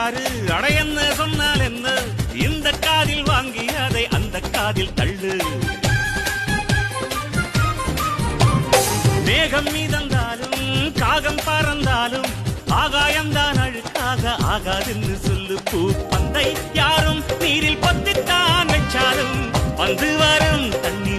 பாரு அடையன்னு சொன்னால் என்ன இந்த காதில் வாங்கி அதை அந்த காதில் தள்ளு மேகம் மீதந்தாலும் காகம் பறந்தாலும் ஆகாயம்தான் அழுக்காக ஆகாதுன்னு சொல்லு பூ பந்தை யாரும் நீரில் பொத்தித்தான் வச்சாலும் வந்து வரும் தண்ணி